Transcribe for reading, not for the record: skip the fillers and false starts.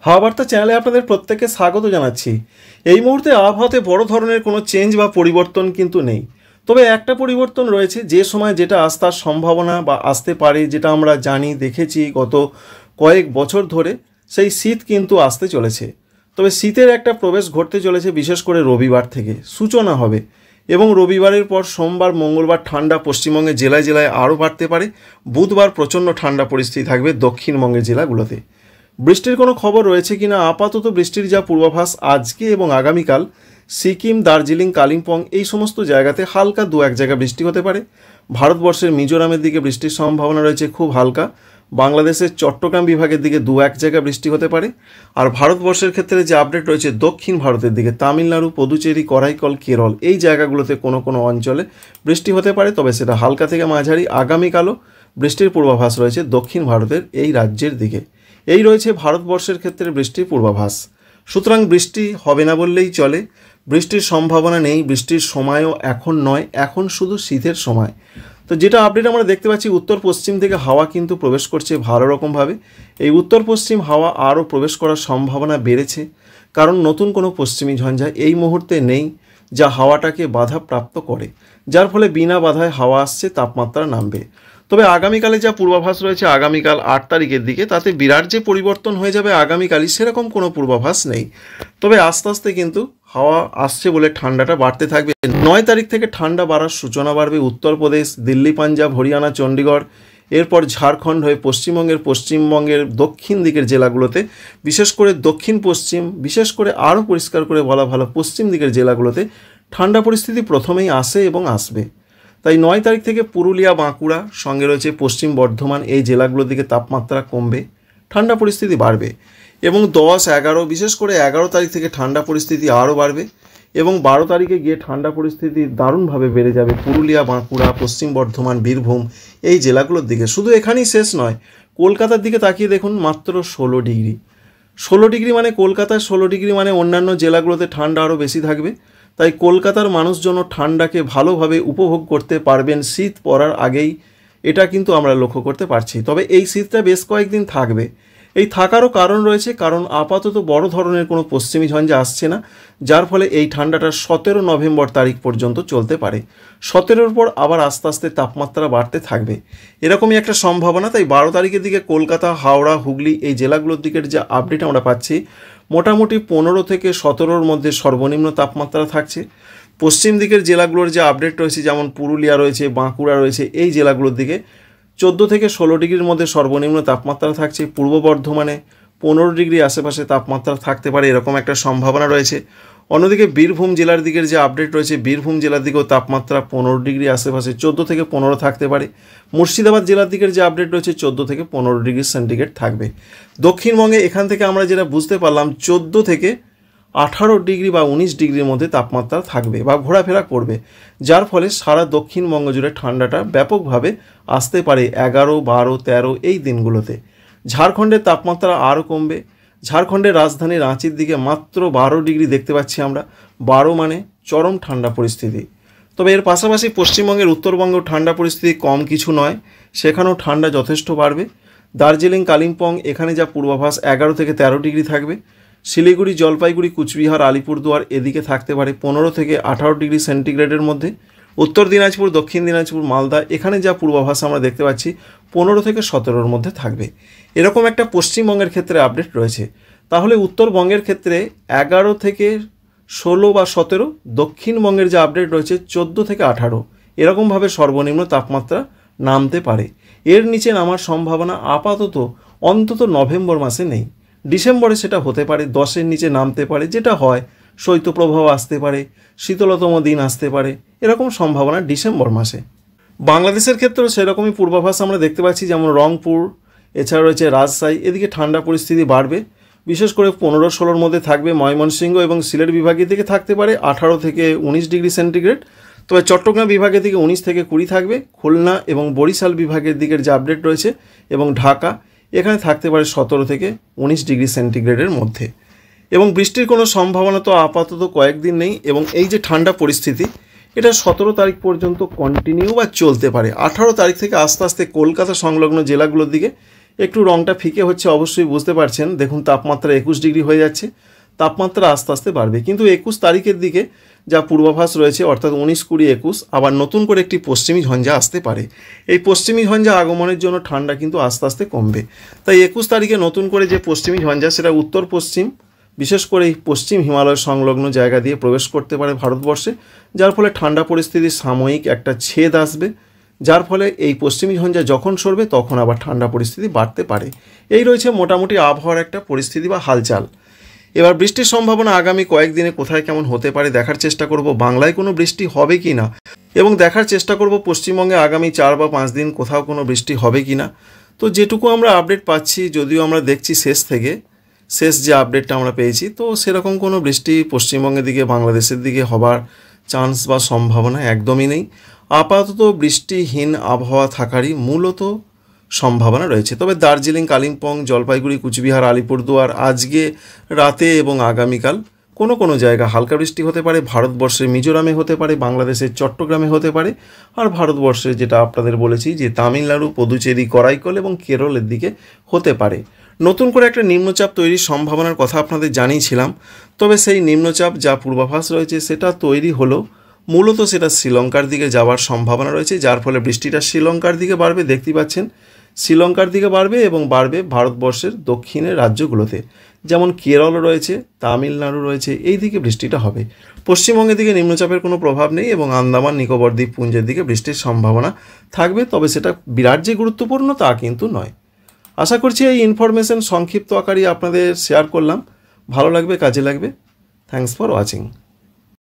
হাওয়া বার্তা চ্যানেলে আপনাদের প্রত্যেককে স্বাগত জানাচ্ছি। এই মুহূর্তে আবহাওয়াতে বড় ধরনের কোনো চেঞ্জ বা পরিবর্তন কিন্তু নেই, তবে একটা পরিবর্তন রয়েছে। যে সময় যেটা আসার সম্ভাবনা বা আসতে পারে, যেটা আমরা জানি দেখেছি গত কয়েক বছর ধরে, সেই শীত কিন্তু আসতে চলেছে। তবে শীতের একটা প্রবেশ ঘটতে চলেছে বিশেষ করে রবিবার থেকে সূচনা হবে, এবং রবিবারের পর সোমবার মঙ্গলবার ঠান্ডা পশ্চিমবঙ্গের জেলায় জেলায় আরও বাড়তে পারে। বুধবার প্রচণ্ড ঠান্ডা পরিস্থিতি থাকবে দক্ষিণবঙ্গের জেলাগুলোতে। বৃষ্টির কোনো খবর রয়েছে কিনা, আপাতত বৃষ্টির যা পূর্বাভাস আজকে এবং আগামীকাল সিকিম, দার্জিলিং, কালিম্পং এই সমস্ত জায়গাতে হালকা দু এক জায়গায় বৃষ্টি হতে পারে। ভারতবর্ষের মিজোরামের দিকে বৃষ্টির সম্ভাবনা রয়েছে খুব হালকা। বাংলাদেশের চট্টগ্রাম বিভাগের দিকে দু এক জায়গায় বৃষ্টি হতে পারে। আর ভারতবর্ষের ক্ষেত্রে যে আপডেট রয়েছে দক্ষিণ ভারতের দিকে তামিলনাড়ু, পুদুচেরি, করাইকল, কেরল এই জায়গাগুলোতে কোনো কোনো অঞ্চলে বৃষ্টি হতে পারে, তবে সেটা হালকা থেকে মাঝারি। আগামীকালও বৃষ্টির পূর্বাভাস রয়েছে দক্ষিণ ভারতের এই রাজ্যের দিকে। এই রয়েছে ভারতবর্ষের ক্ষেত্রে বৃষ্টির পূর্বাভাস। সুতরাং বৃষ্টি হবে না বললেই চলে, বৃষ্টির সম্ভাবনা নেই। বৃষ্টির সময়ও এখন নয়, এখন শুধু শীতের সময়। তো যেটা আপডেট আমরা দেখতে পাচ্ছি, উত্তর পশ্চিম থেকে হাওয়া কিন্তু প্রবেশ করছে ভালো রকমভাবে। এই উত্তর পশ্চিম হাওয়া আরও প্রবেশ করার সম্ভাবনা বেড়েছে, কারণ নতুন কোনো পশ্চিমী ঝঞ্ঝা এই মুহূর্তে নেই যা হাওয়াটাকে বাধাপ্রাপ্ত করে, যার ফলে বিনা বাধায় হাওয়া আসছে, তাপমাত্রা নামবে। তবে আগামীকালে যা পূর্বাভাস রয়েছে আগামীকাল 8 তারিখের দিকে, তাতে বিরাট যে পরিবর্তন হয়ে যাবে আগামীকালই সেরকম কোনো পূর্বাভাস নেই। তবে আস্তে আস্তে কিন্তু হাওয়া আসছে বলে ঠান্ডাটা বাড়তে থাকবে। 9 তারিখ থেকে ঠান্ডা বাড়ার সূচনা বাড়বে উত্তরপ্রদেশ, দিল্লি, পাঞ্জাব, হরিয়ানা, চণ্ডীগড়, এরপর ঝাড়খণ্ড হয়ে পশ্চিমবঙ্গের দক্ষিণ দিকের জেলাগুলোতে, বিশেষ করে দক্ষিণ পশ্চিম, বিশেষ করে আরও পরিষ্কার করে বলা ভালো পশ্চিম দিকের জেলাগুলোতে ঠান্ডা পরিস্থিতি প্রথমেই আসে এবং আসবে। তাই 9 তারিখ থেকে পুরুলিয়া, বাঁকুড়া, সঙ্গে রয়েছে পশ্চিম বর্ধমান এই জেলাগুলোর দিকে তাপমাত্রা কমবে, ঠান্ডা পরিস্থিতি বাড়বে। এবং 10, 11, বিশেষ করে 11 তারিখ থেকে ঠান্ডা পরিস্থিতি আরও বাড়বে, এবং 12 তারিখে গিয়ে ঠান্ডা পরিস্থিতি দারুণভাবে বেড়ে যাবে পুরুলিয়া, বাঁকুড়া, পশ্চিম বর্ধমান, বীরভূম এই জেলাগুলোর দিকে। শুধু এখানেই শেষ নয়, কলকাতার দিকে তাকিয়ে দেখুন, মাত্র 16 ডিগ্রি। 16 ডিগ্রি মানে কলকাতায় 16 ডিগ্রি মানে অন্যান্য জেলাগুলোতে ঠান্ডা আরও বেশি থাকবে। তাই কলকাতার মানুষজন ঠান্ডাকে ভালোভাবে উপভোগ করতে পারবেন শীত পড়ার আগেই, এটা কিন্তু আমরা লক্ষ্য করতে পারছি। তবে এই শীতটা বেশ কয়েকদিন থাকবে। এই থাকারও কারণ রয়েছে, কারণ আপাতত বড় ধরনের কোনো পশ্চিমী ঝঞ্ঝা আসছে না, যার ফলে এই ঠান্ডাটা 17 নভেম্বর তারিখ পর্যন্ত চলতে পারে। 17-র পর আবার আস্তে আস্তে তাপমাত্রা বাড়তে থাকবে, এরকমই একটা সম্ভাবনা। তাই 12 তারিখের দিকে কলকাতা, হাওড়া, হুগলি এই জেলাগুলোর দিকের যে আপডেট আমরা পাচ্ছি, মোটামুটি 15 থেকে 17-র মধ্যে সর্বনিম্ন তাপমাত্রা থাকছে। পশ্চিম দিকের জেলাগুলোর যে আপডেট রয়েছে, যেমন পুরুলিয়া রয়েছে, বাঁকুড়া রয়েছে, এই জেলাগুলোর দিকে 14 থেকে 16 ডিগ্রির মধ্যে সর্বনিম্ন তাপমাত্রা থাকছে। পূর্ব বর্ধমানে 15 ডিগ্রি আশেপাশে তাপমাত্রা থাকতে পারে, এরকম একটা সম্ভাবনা রয়েছে। অন্যদিকে বীরভূম জেলার দিকের যে আপডেট রয়েছে, বীরভূম জেলার দিকেও তাপমাত্রা 15 ডিগ্রি আশেপাশে, 14 থেকে 15 থাকতে পারে। মুর্শিদাবাদ জেলার দিকের যে আপডেট রয়েছে 14 থেকে 15 ডিগ্রি সেন্টিগ্রেড থাকবে। দক্ষিণবঙ্গে এখান থেকে আমরা যেটা বুঝতে পারলাম, 14 থেকে 18 ডিগ্রি বা 19 ডিগ্রির মধ্যে তাপমাত্রা থাকবে বা ঘোরাফেরা করবে, যার ফলে সারা দক্ষিণবঙ্গ জুড়ে ঠান্ডাটা ব্যাপকভাবে আসতে পারে 11, 12, 13 এই দিনগুলোতে। ঝাড়খণ্ডের তাপমাত্রা আরও কমবে। ঝাড়খণ্ডের রাজধানী রাঁচির দিকে মাত্র 12 ডিগ্রি দেখতে পাচ্ছি আমরা। 12 মানে চরম ঠান্ডা পরিস্থিতি। তবে এর পাশাপাশি পশ্চিমবঙ্গের উত্তরবঙ্গেও ঠান্ডা পরিস্থিতি কম কিছু নয়, সেখানেও ঠান্ডা যথেষ্ট বাড়বে। দার্জিলিং, কালিম্পং এখানে যা পূর্বাভাস 11 থেকে 13 ডিগ্রি থাকবে। শিলিগুড়ি, জলপাইগুড়ি, কুচবিহার, আলিপুরদুয়ার এদিকে থাকতে পারে 15 থেকে 18 ডিগ্রি সেন্টিগ্রেডের মধ্যে। উত্তর দিনাজপুর, দক্ষিণ দিনাজপুর, মালদা এখানে যা পূর্বাভাস আমরা দেখতে পাচ্ছি 15 থেকে 17-র মধ্যে থাকবে। এরকম একটা পশ্চিমবঙ্গের ক্ষেত্রে আপডেট রয়েছে। তাহলে উত্তরবঙ্গের ক্ষেত্রে 11 থেকে 16 বা 17, দক্ষিণবঙ্গের যে আপডেট রয়েছে 14 থেকে 18 এরকমভাবে সর্বনিম্ন তাপমাত্রা নামতে পারে। এর নিচে নামার সম্ভাবনা আপাতত অন্তত নভেম্বর মাসে নেই। ডিসেম্বরে সেটা হতে পারে, 10-এর নিচে নামতে পারে, যেটা হয় শৈত্যপ্রবাহ আসতে পারে, শীতলতম দিন আসতে পারে, এরকম সম্ভাবনা ডিসেম্বর মাসে। বাংলাদেশের ক্ষেত্রেও সেরকমই পূর্বাভাস আমরা দেখতে পাচ্ছি, যেমন রংপুর, এছাড়া রয়েছে রাজশাহী এদিকে ঠান্ডা পরিস্থিতি বাড়বে। বিশেষ করে 15-16-র মধ্যে থাকবে। ময়মনসিংহ এবং সিলেট বিভাগের দিকে থাকতে পারে 18 থেকে 19 ডিগ্রি সেন্টিগ্রেড। তবে চট্টগ্রাম বিভাগের দিকে 19 থেকে 20 থাকবে। খুলনা এবং বরিশাল বিভাগের দিকের যে আপডেট রয়েছে এবং ঢাকা এখানে থাকতে পারে 17 থেকে 19 ডিগ্রি সেন্টিগ্রেডের মধ্যে। এবং বৃষ্টির কোনো সম্ভাবনা তো আপাতত কয়েকদিন নেই। এবং এই যে ঠান্ডা পরিস্থিতি এটা 17 তারিখ পর্যন্ত কন্টিনিউ বা চলতে পারে। 18 তারিখ থেকে আস্তে আস্তে কলকাতা সংলগ্ন জেলাগুলোর দিকে একটু রঙটা ফিকে হচ্ছে অবশ্যই বুঝতে পারছেন। দেখুন তাপমাত্রা 21 ডিগ্রি হয়ে যাচ্ছে, তাপমাত্রা আস্তে আস্তে বাড়বে। কিন্তু 21 তারিখের দিকে যা পূর্বাভাস রয়েছে অর্থাৎ 19, 20, 21 আবার নতুন করে একটি পশ্চিমী ঝঞ্ঝা আসতে পারে। এই পশ্চিমী ঝঞ্ঝা আগমনের জন্য ঠান্ডা কিন্তু আস্তে আস্তে কমবে। তাই 21 তারিখে নতুন করে যে পশ্চিমী ঝঞ্ঝা সেটা উত্তর পশ্চিম, বিশেষ করে এই পশ্চিম হিমালয় সংলগ্ন জায়গা দিয়ে প্রবেশ করতে পারে ভারতবর্ষে, যার ফলে ঠান্ডা পরিস্থিতির সাময়িক একটা ছেদ আসবে, যার ফলে এই পশ্চিমী ঝঞ্ঝা যখন সরবে তখন আবার ঠান্ডা পরিস্থিতি বাড়তে পারে। এই রয়েছে মোটামুটি আবহাওয়ার একটা পরিস্থিতি বা হালচাল। এবার বৃষ্টির সম্ভাবনা আগামী কয়েকদিনে কোথায় কেমন হতে পারে দেখার চেষ্টা করব, বাংলায় কোনো বৃষ্টি হবে কি না, এবং দেখার চেষ্টা করব পশ্চিমবঙ্গে আগামী 4 বা 5 দিন কোথাও কোনো বৃষ্টি হবে কি না। তো যেটুকু আমরা আপডেট পাচ্ছি, যদিও আমরা দেখছি শেষ যে আপডেটটা আমরা পেয়েছি, তো সেরকম কোনো বৃষ্টি পশ্চিমবঙ্গের দিকে বাংলাদেশের দিকে হবার চান্স বা সম্ভাবনা একদমই নেই। আপাতত বৃষ্টিহীন আবহাওয়া থাকারই মূলত সম্ভাবনা রয়েছে। তবে দার্জিলিং, কালিম্পং, জলপাইগুড়ি, কুচবিহার, আলিপুরদুয়ার আজকে রাতে এবং আগামীকাল কোনো জায়গা হালকা বৃষ্টি হতে পারে। ভারতবর্ষের মিজোরামে হতে পারে, বাংলাদেশের চট্টগ্রামে হতে পারে, আর ভারতবর্ষে যেটা আপনাদের বলেছি যে তামিলনাড়ু, পদুচেরি, করাইকল এবং কেরলের দিকে হতে পারে। নতুন করে একটা নিম্নচাপ তৈরির সম্ভাবনার কথা আপনাদের জানিয়েছিলাম। তবে সেই নিম্নচাপ যা পূর্বাভাস রয়েছে সেটা তৈরি হলো, মূলত সেটা শ্রীলঙ্কার দিকে যাওয়ার সম্ভাবনা রয়েছে, যার ফলে বৃষ্টিটা শ্রীলঙ্কার দিকে বাড়বে। দেখতেই পাচ্ছেন শ্রীলঙ্কার দিকে বাড়বে এবং বাড়বে ভারতবর্ষের দক্ষিণের রাজ্যগুলোতে, যেমন কেরল রয়েছে, তামিলনাড়ু রয়েছে, এই দিকে বৃষ্টিটা হবে। পশ্চিমবঙ্গের দিকে নিম্নচাপের কোনো প্রভাব নেই এবং আন্দামান নিকোবর দ্বীপপুঞ্জের দিকে বৃষ্টির সম্ভাবনা থাকবে। তবে সেটা বিরাট যে গুরুত্বপূর্ণ তা কিন্তু নয়। আশা করছি এই ইনফরমেশন সংক্ষিপ্ত আকারে আপনাদের শেয়ার করলাম, ভালো লাগবে, কাজে লাগবে। Thanks for watching.